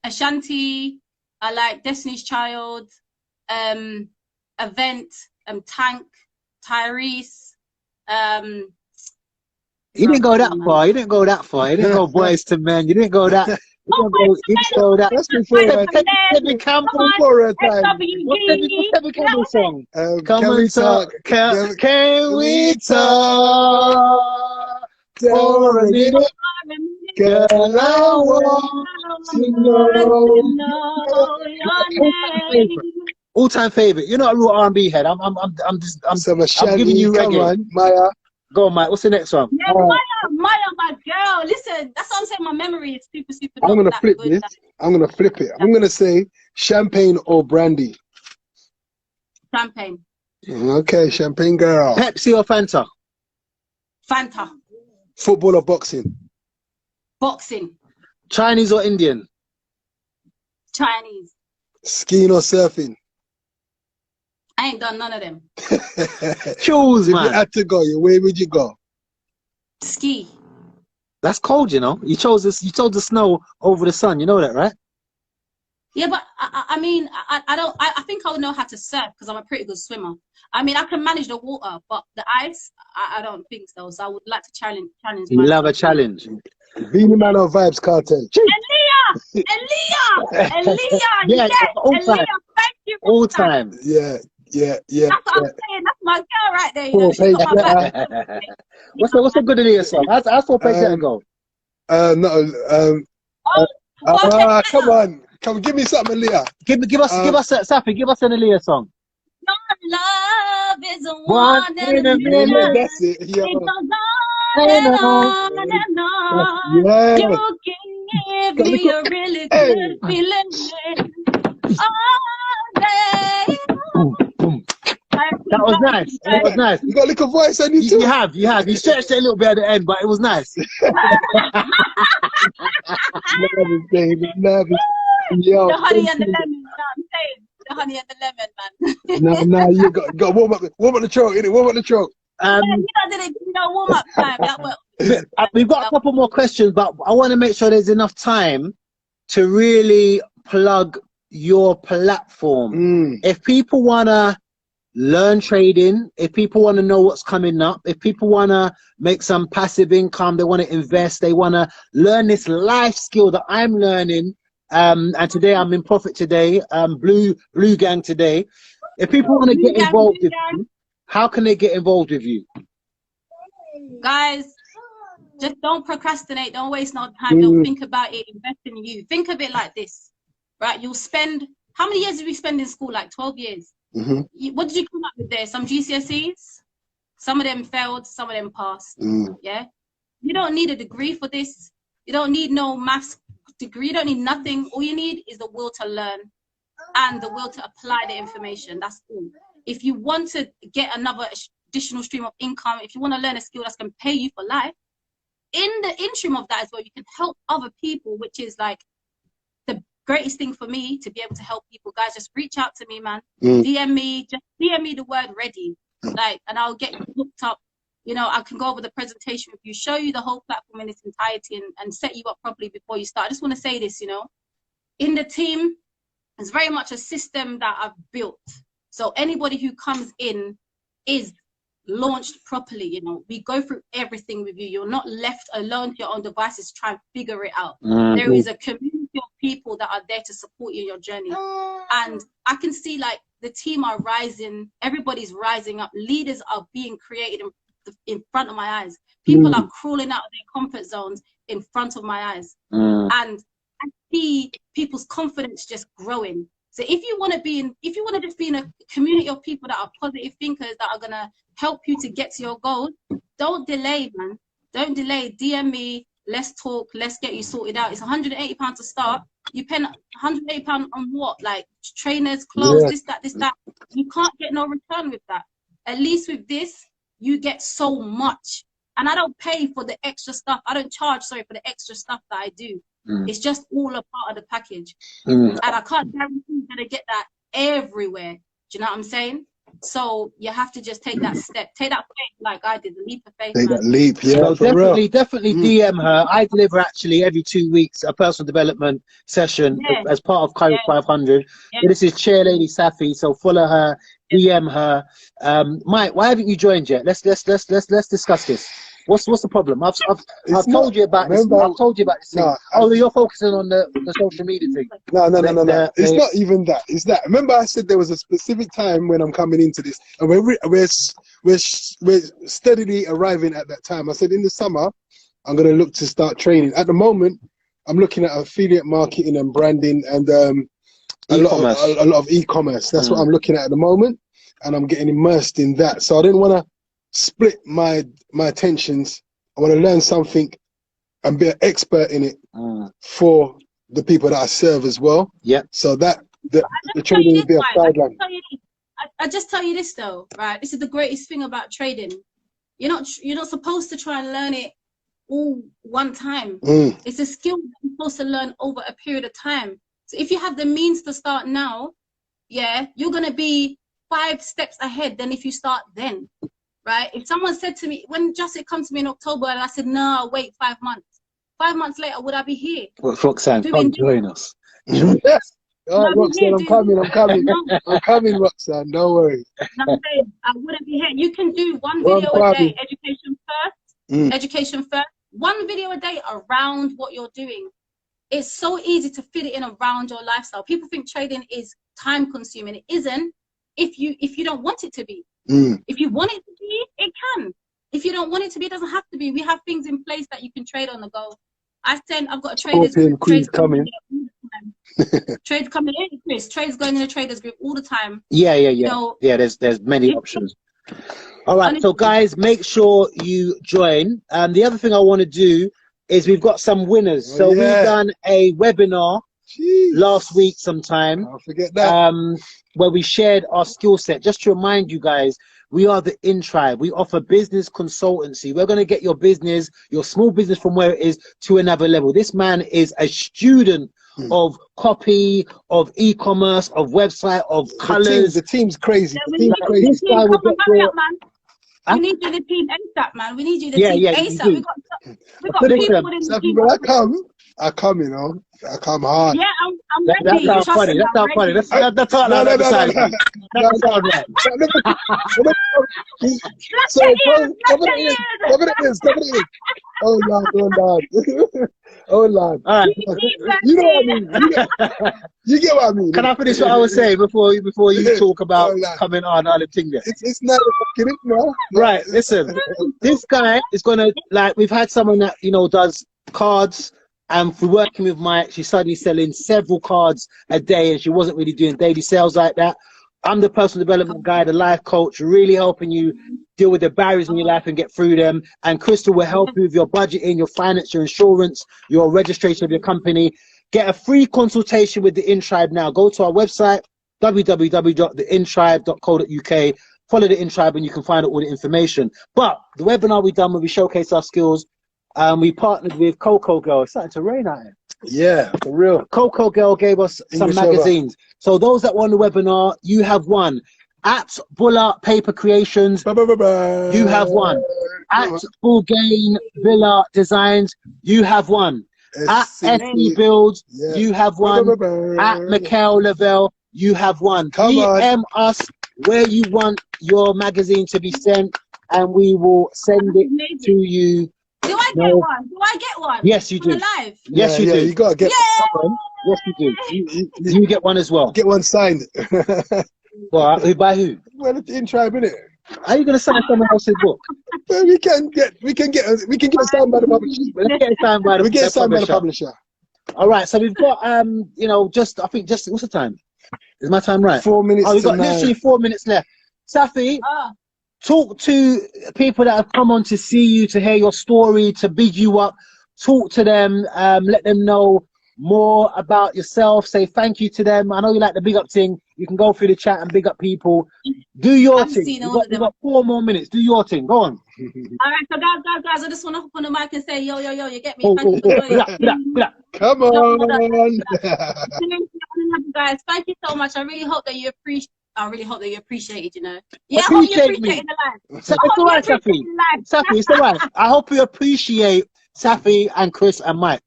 Ashanti. I like Destiny's Child. Event. Tank. Tyrese. You didn't go that far. You didn't go that far. You didn't go Boys to Men. You didn't go that. You didn't go that. That's before Kevin Campbell for a time. What's Kevin Campbell's song? Can we talk? Can we talk for a minute? Girl, I want to know your name. All-time favorite. You're not a real R&B head. I'm giving you reggae. Come on, Maya. Go on, Mike. What's the next one? Yeah, Maya, my girl. Listen, that's what I'm saying. My memory is super. I'm gonna flip this. I'm gonna flip it. I'm gonna say champagne or brandy. Champagne. Okay, champagne girl. Pepsi or Fanta? Fanta. Football or boxing? Boxing. Chinese or Indian? Chinese. Skiing or surfing? I ain't done none of them. Choose, man. If you had to go, where would you go? Ski. That's cold, you know. You chose this. You chose the snow over the sun. You know that, right? Yeah, but I mean, I don't. I think I would know how to surf because I'm a pretty good swimmer. I mean, I can manage the water, but the ice, I don't think so. So I would like to challenge. You love a challenge. Beanie Man or Vibes Cartel? Aaliyah! Yeah, yes, all time. Aaliyah, thank you. All time. Yeah. That's what I'm saying. That's my girl right there. You know, she's got my back. What's a good Aaliyah song? How's 4 Page Letter go? Come on, give me something, Aaliyah. Give us Saffy, give us an Aaliyah song. Your love is a one in a million. That's it. Yeah. It goes on and on and on. Yeah. You give me a really good feeling all day. That was nice. That was nice. You got a little voice on you too. You have. You stretched it a little bit at the end, but it was nice. Love it. Yo, the honey and the lemon, you know what I'm saying? The honey and the lemon, man. No, you got warm up the throat, innit? Warm up the throat. Warm up time. We've got a couple more questions, but I want to make sure there's enough time to really plug your platform. If people want to learn trading, if people want to know what's coming up, if people want to make some passive income, they want to invest, they want to learn this life skill that I'm learning, and today I'm in profit today, blue gang today. If people want to get involved with you, how can they get involved with you? Guys, just don't procrastinate, don't waste no time, don't think about it, invest in you. Think of it like this, right? You'll spend, how many years did we spend in school? Like 12 years. What did you come up with there? Some GCSEs? Some of them failed, some of them passed. Yeah? You don't need a degree for this. You don't need no maths degree. You don't need nothing. All you need is the will to learn and the will to apply the information. That's all. If you want to get another additional stream of income, if you want to learn a skill that's going to pay you for life, in the interim of that is where you can help other people, which is like the greatest thing for me, to be able to help people. Guys, just reach out to me, man. DM me, just DM me the word ready, like, and I'll get you hooked up. You know, I can go over the presentation with you, show you the whole platform in its entirety, and set you up properly before you start. I just want to say this, you know, in the team, it's very much a system that I've built. So anybody who comes in is launched properly. You know, we go through everything with you. You're not left alone to your own devices to try and figure it out. There is a community of people that are there to support you in your journey. And I can see like the team are rising, everybody's rising up, leaders are being created in front of my eyes. People are crawling out of their comfort zones in front of my eyes. And I see people's confidence just growing. So if you want to be in, if you want to just be in a community of people that are positive thinkers, that are going to help you to get to your goals, don't delay, man. Don't delay. DM me. Let's talk. Let's get you sorted out. It's £180 to start. You pay £180 on what? Like trainers, clothes, this, that. You can't get no return with that. At least with this, you get so much. And I don't pay for the extra stuff. I don't charge, sorry, for the extra stuff that I do. It's just all a part of the package. And I can't guarantee you're going to get that everywhere. Do you know what I'm saying? So you have to just take that step. Take that faith like I did, the leap of faith. Take that leap, yeah. So definitely DM her. I deliver actually every 2 weeks a personal development session as part of Courage 500. This is Chairlady Saffy, so follow her, DM her. Mike, why haven't you joined yet? Let's discuss this. What's the problem? I've told you about this. I've told you about this thing. Oh, you're focusing on the social media thing. No. It's not even that. It's that. Remember, I said there was a specific time when I'm coming into this, and we're steadily arriving at that time. I said in the summer, I'm going to look to start training. At the moment, I'm looking at affiliate marketing and branding and a lot of e-commerce. That's what I'm looking at the moment, and I'm getting immersed in that. So I didn't want to split my attentions. I want to learn something and be an expert in it for the people that I serve as well. So that the trading would be a sideline. I just tell you this though, right? This is the greatest thing about trading. You're not supposed to try and learn it all one time. It's a skill that you're supposed to learn over a period of time. So if you have the means to start now, you're gonna be 5 steps ahead than if you start then. Right? If someone said to me, when Justin come to me in October, and I said, no, wait 5 months. 5 months later, would I be here? Well, Roxanne, come join us. Yes. Oh, Roxanne, I'm coming, Roxanne. Don't worry. I'm saying, I wouldn't be here. You can do one video a day, education first. One video a day around what you're doing. It's so easy to fit it in around your lifestyle. People think trading is time consuming. It isn't if you don't want it to be. If you want it to be, it can. If you don't want it to be, it doesn't have to be. We have things in place that you can trade on the go. I've got a traders group. Trades coming. Trades coming in, Chris. Trades going in the traders group all the time. So, there's many options. All right, so guys, make sure you join. The other thing I want to do is we've got some winners. So we've done a webinar last week sometime. I'll forget that. Where we shared our skill set. Just to remind you guys, we are the In Tribe. We offer business consultancy. We're going to get your business, your small business from where it is to another level. This man is a student of copy, of e-commerce, of website, of colors. The team's crazy. We need you in the team ASAP, man. We need you in the team ASAP. We got people in the team. When I come, you know. I come hard. Yeah, I'm ready. That's how funny. That's how funny. That's how no. So cover it in. Oh Lord. Oh Lord. All right. You know what I mean. You get what I mean. Can I finish what I was saying before you talk about coming on other thing there? It's not fucking no. Right. Listen, this guy is gonna we've had someone that does cards. And for working with Mike, she's suddenly selling several cards a day, and she wasn't really doing daily sales like that. I'm the personal development guy, the life coach, really helping you deal with the barriers in your life and get through them. And Crystal will help you with your budgeting, your finance, your insurance, your registration of your company. Get a free consultation with the InTribe now. Go to our website, www.theintribe.co.uk. Follow the InTribe and you can find out all the information. But the webinar we done where we showcase our skills, we partnered with Coco Girl. It's starting to rain out here. Yeah, for real. Coco Girl gave us some magazines. So those that won the webinar, you have won. At Bulla Paper Creations, you have won. At Full Gain Villa Designs, you have won. At SE Builds, you have won. At Mikhail Lavelle, you have won. DM us where you want your magazine to be sent, and we will send it to you. Do I get one? Do I get one? Yes, you do. Live? Yes, you do. You gotta get one. Yes, you do. You get one as well. Get one signed. Well, by who? Well, it's InTribe, innit? Are you gonna sign someone else's book? Well, we can get it signed by the publisher. Let's get it signed by the, publisher. All right, so we've got you know, just what's the time? Is my time right? 4 minutes. Oh, we've got literally 4 minutes left. Saffy, talk to people that have come on to see you, to hear your story, to big you up. Talk to them, let them know more about yourself. Say thank you to them. I know you like the big up thing. You can go through the chat and big up people. Do your thing. You've got 4 more minutes. Do your thing. Go on. All right, so guys, I just want to hop on the mic and say, yo, you get me? Thank you for Come on. Guys, thank you so much. I really hope that you appreciate. I really hope that you appreciate it, you know. Yeah, I hope you appreciate it in the life. So it's all right, Saffy. Saffy, it's all right. I hope you appreciate Saffy and Chris and Mike.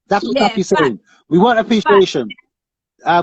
That's what Saffy's saying. We want appreciation.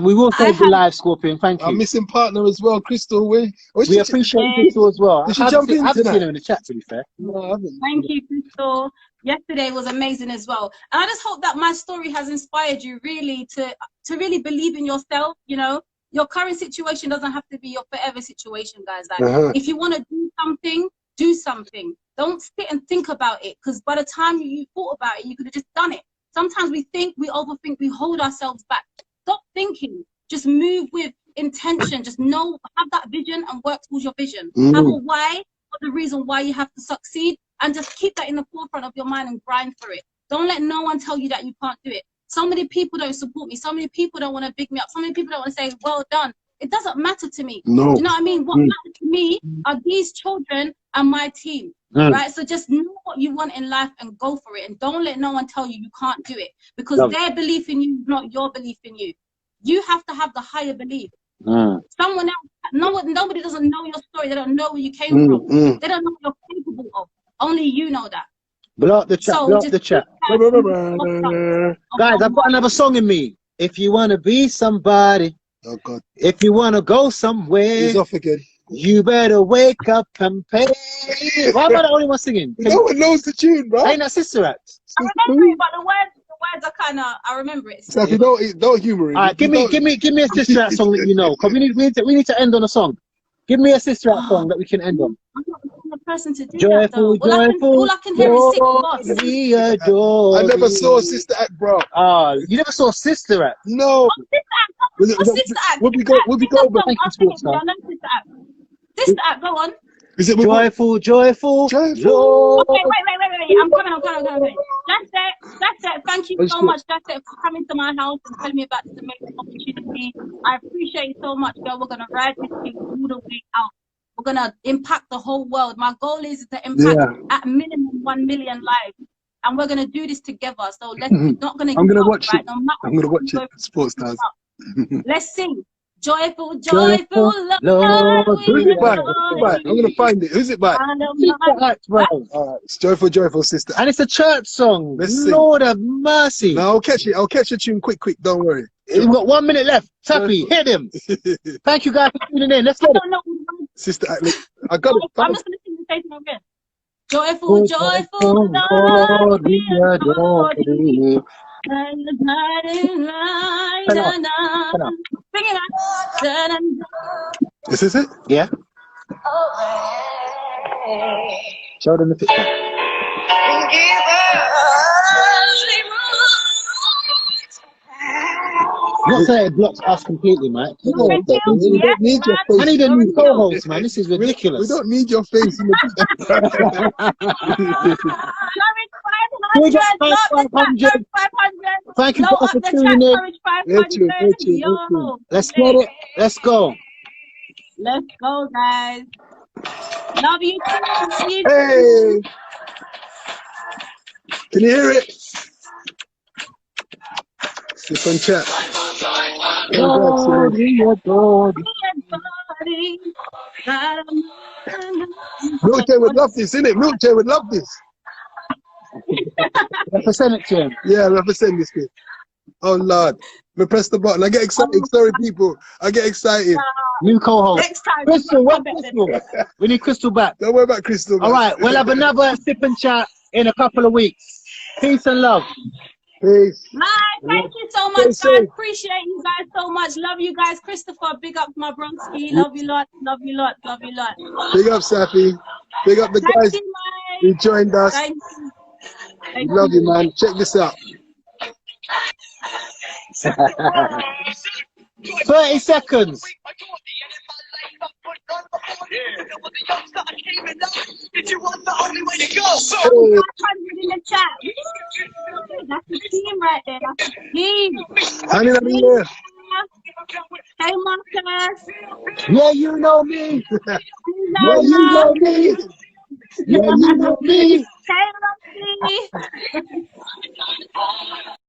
We will save the live, Scorpion. Thank you. Our missing partner as well, Crystal. We appreciate Crystal as well. I haven't seen her in the chat, to be fair. No, I haven't. Thank you, Crystal. Yesterday was amazing as well. And I just hope that my story has inspired you really to really believe in yourself, you know. Your current situation doesn't have to be your forever situation, guys. Like, if you want to do something, do something. Don't sit and think about it, because by the time you thought about it, you could have just done it. Sometimes we think, we overthink, we hold ourselves back. Stop thinking. Just move with intention. Just know, have that vision and work towards your vision. Have a why, or the reason why you have to succeed, and just keep that in the forefront of your mind and grind for it. Don't let no one tell you that you can't do it. So many people don't support me. So many people don't want to big me up. So many people don't want to say, well done. It doesn't matter to me. No. Do you know what I mean? What matters to me are these children and my team. Right? So just know what you want in life and go for it. And don't let no one tell you you can't do it, because their belief in you is not your belief in you. You have to have the higher belief. Someone else, nobody doesn't know your story. They don't know where you came from. They don't know what you're capable of. Only you know that. Block the chat. Block the chat. Guys, I've got another song in me. If you want to be somebody, oh God. If you want to go somewhere, he's off again. You better wake up and pay. Why am I the only one singing? No one knows the tune, bro. Ain't that Sister Act? I remember it, but the words are kind of, I remember it. So if you don't humor it. All right, give me a Sister Act song that you know, because we need to end on a song. Give me a Sister Act song that we can end on. I'm not the person to do joyful, that, joyful, all I can hear is 6 bars. We adore. I never saw Sister Act, bro. You never saw Sister Act? No. Sister Act. Would we go? I know Sister Act. Sister Act, go on. Is it joyful? Okay, wait. I'm coming. That's it. Thank you so much. That's it for coming to my house and telling me about this amazing opportunity. I appreciate it so much, girl. We're gonna ride this thing all the way out. We're gonna impact the whole world. My goal is to impact at minimum 1 million lives, and we're gonna do this together. So let's not gonna. I'm gonna watch it. No matter I'm gonna watch it. Sports stars. Let's sing. Joyful, Lord. Who's it by? I'm gonna find it. Who's it by? It's Joyful Sister. And it's a church song. Lord of mercy. No, I'll catch it. I'll catch the tune quick. Don't worry. We've got 1 minute left. Saffy, hit him. Thank you guys for tuning in. Let's go. Sister Act. I got it. I'm just gonna sing the same thing again. Joyful, Lord, we adore thee. And the guiding light, sing it out. Is this it? Yeah. Show them the picture. Give us Not saying it blocks us completely, man. We don't need your face. I need a new co-host, man. This is ridiculous. We don't need your face in the Big up 500. Thank you for tuning in. Let's get it. Let's go. Let's go, guys. Love you too. Hey. Can you hear it? Sip and chat. Milkshake would love this, innit? Milkshake would love this. Represent it to him. Yeah, represent this kid. Oh Lord. Me press the button. I get excited. Sorry, people. I get excited. New co-host. Next time. Crystal, what Crystal? We need Crystal back. Don't worry about Crystal. All right, we'll have another sip and chat in a couple of weeks. Peace and love. Peace. Bye. Thank you so much, guys. Appreciate you guys so much. Love you guys. Christopher, big up my Bronski. Love you lot. Love you lot. Love you lot. Big up, Saffy. Big up the guys who joined us. Thank you. Love you, man. Check this out. 30 seconds. Did you want the only way to go? In the chat. That's the team right there. That's the team. Hey, Marcus. Yeah, you know me. Yeah, you know me. Yeah, you know me. Hey, Roxy.